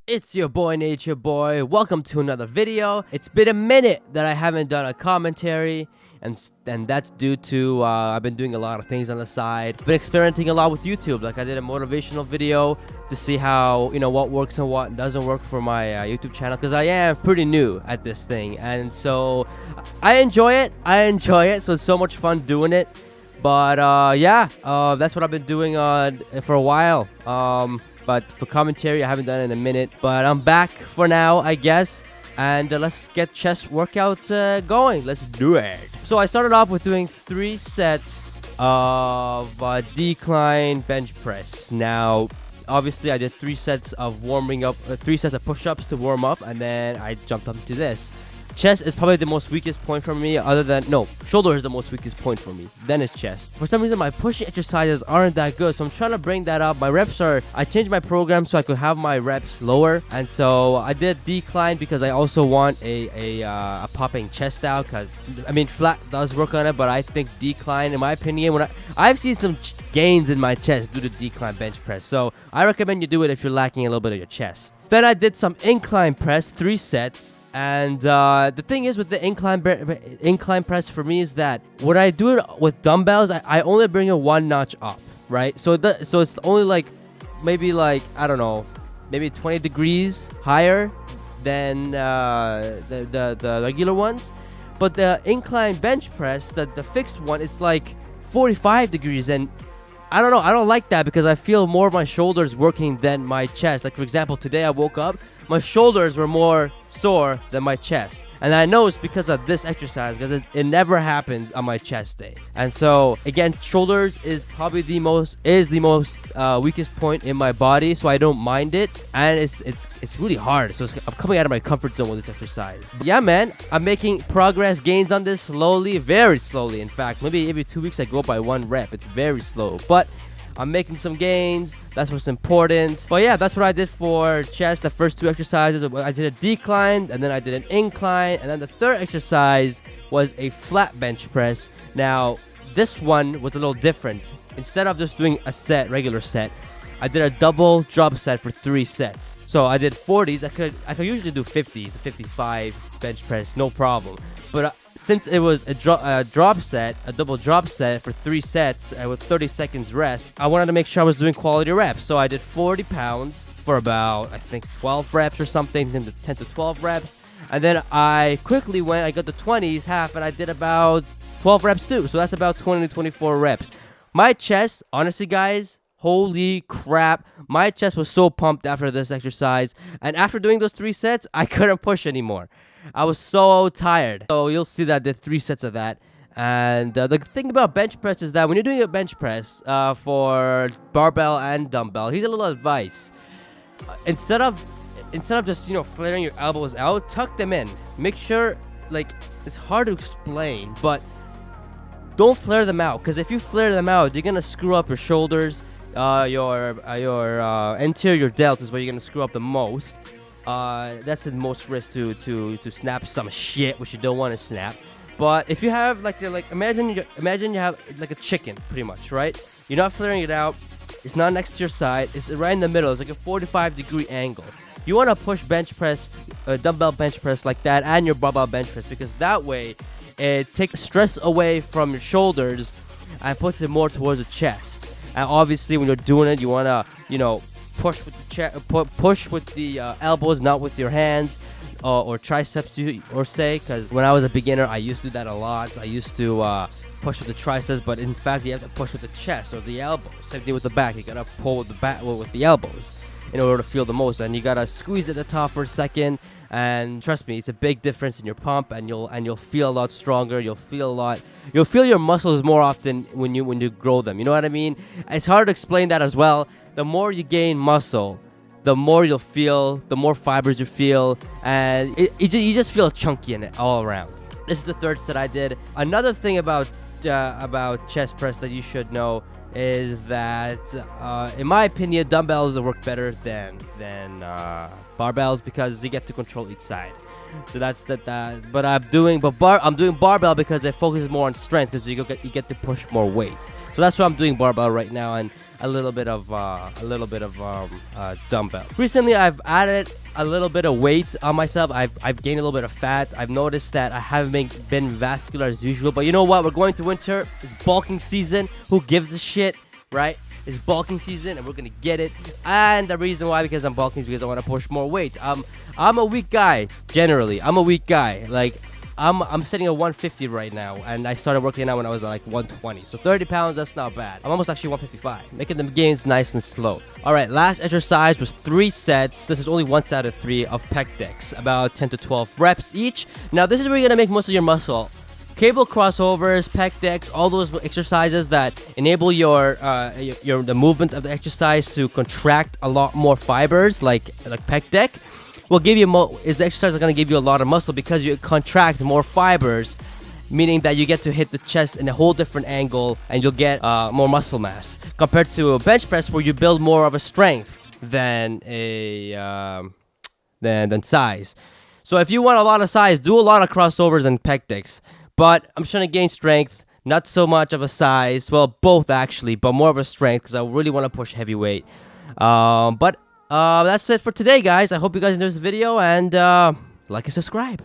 It's your boy Nature Boy. Welcome to another video. It's been a minute that I haven't done a commentary, and that's due to I've been doing a lot of things on the side. Been experimenting a lot with YouTube. Like I did a motivational video to see how what works and what doesn't work for my YouTube channel, because I am pretty new at this thing, and so I enjoy it. So it's so much fun doing it. But that's what I've been doing for a while. But for commentary, I haven't done it in a minute. But I'm back for now, I guess. And let's get chest workout going. Let's do it. So I started off with doing 3 sets of decline bench press. Now, obviously, I did 3 sets of warming up, 3 sets of push-ups to warm up, and then I jumped up to this. Chest is probably the most weakest point for me, shoulder is the most weakest point for me, then is chest. For some reason, my pushing exercises aren't that good, so I'm trying to bring that up. I changed my program so I could have my reps lower, and so I did decline because I also want a popping chest out, because, flat does work on it, but I think decline, in my opinion, I've seen some gains in my chest due to decline bench press, so I recommend you do it if you're lacking a little bit of your chest. Then I did some incline press, 3 sets. And the thing is with the incline press for me is that when I do it with dumbbells, I only bring it 1 notch up, right? So it's only maybe I don't know, maybe 20 degrees higher than the regular ones. But the incline bench press, the fixed one, is like 45 degrees, and I don't know, I don't like that because I feel more of my shoulders working than my chest. Like for example, today I woke up, my shoulders were more sore than my chest, and I know it's because of this exercise, because it never happens on my chest day. And so again, shoulders is probably the most weakest point in my body, so I don't mind it, and it's really hard, so I'm coming out of my comfort zone with this exercise. Yeah man, I'm making progress gains on this slowly, very slowly. In fact, maybe every 2 weeks I go up by 1 rep. It's very slow, but I'm making some gains. That's what's important. But yeah, that's what I did for chest. The first 2 exercises, I did a decline, and then I did an incline, and then the third exercise was a flat bench press. Now, this one was a little different. Instead of just doing a regular set, I did a double drop set for 3 sets. So I did 40s. I could usually do 50s, the 55s bench press, no problem. But since it was a double drop set for 3 sets with 30 seconds rest, I wanted to make sure I was doing quality reps. So I did 40 pounds for about, I think, 12 reps or something, 10 to 12 reps. And then I quickly I got the 20s, half, and I did about 12 reps too. So that's about 20 to 24 reps. My chest, honestly, guys, holy crap, my chest was so pumped after this exercise. And after doing those 3 sets, I couldn't push anymore. I was so tired. So you'll see that I did 3 sets of that. And the thing about bench press is that when you're doing a bench press for barbell and dumbbell, here's a little advice. Instead of just flaring your elbows out, tuck them in. Make sure, it's hard to explain, but don't flare them out, because if you flare them out, you're gonna screw up your shoulders. Your anterior delts is where you're gonna screw up the most. That's the most risk to snap some shit which you don't want to snap. But if you have imagine you have like a chicken, pretty much, right? You're not flaring it out. It's not next to your side. It's right in the middle. It's like a 45-degree angle. You want to push bench press, dumbbell bench press like that, and your barbell bench press, because that way it takes stress away from your shoulders and puts it more towards the chest. And obviously, when you're doing it, you want to push with the elbows, not with your hands or triceps, because when I was a beginner, I used to do that a lot. I used to push with the triceps, but in fact, you have to push with the chest or the elbows. Same thing with the back. You gotta pull with the elbows in order to feel the most, and you gotta squeeze at the top for a second. And trust me, it's a big difference in your pump, and you'll feel a lot stronger. You'll feel your muscles more often when you grow them. You know what I mean? It's hard to explain that as well. The more you gain muscle, the more you'll feel, the more fibers you feel, and you just feel chunky in it all around. This is the 3rd set I did. Another thing about chest press that you should know is that, in my opinion, dumbbells work better than barbells, because you get to control each side. So that's that. But I'm doing barbell because it focuses more on strength, because you get to push more weight. So that's why I'm doing barbell right now, and a little bit of dumbbell. Recently, I've added a little bit of weight on myself. I've gained a little bit of fat. I've noticed that I haven't been vascular as usual. But you know what? We're going to winter. It's bulking season. Who gives a shit, right? It's bulking season, and we're gonna get it. And the reason why, because I'm bulking, is because I want to push more weight. I'm a weak guy. Generally, I'm a weak guy. Like, I'm sitting at 150 right now, and I started working out when I was like 120. So 30 pounds, that's not bad. I'm almost actually 155, making the gains nice and slow. All right, last exercise was 3 sets. This is only 1 set out of 3 of pec decks, about 10 to 12 reps each. Now, this is where you're gonna make most of your muscle. Cable crossovers, pec decks, all those exercises that enable the movement of the exercise to contract a lot more fibers, like pec deck, will give you the exercise is going to give you a lot of muscle, because you contract more fibers, meaning that you get to hit the chest in a whole different angle, and you'll get more muscle mass, compared to a bench press where you build more of a strength than than size. So if you want a lot of size, do a lot of crossovers and pec decks. But I'm trying to gain strength, not so much of a size. Well, both actually, but more of a strength, because I really want to push heavyweight. But that's it for today, guys. I hope you guys enjoyed this video, and like and subscribe.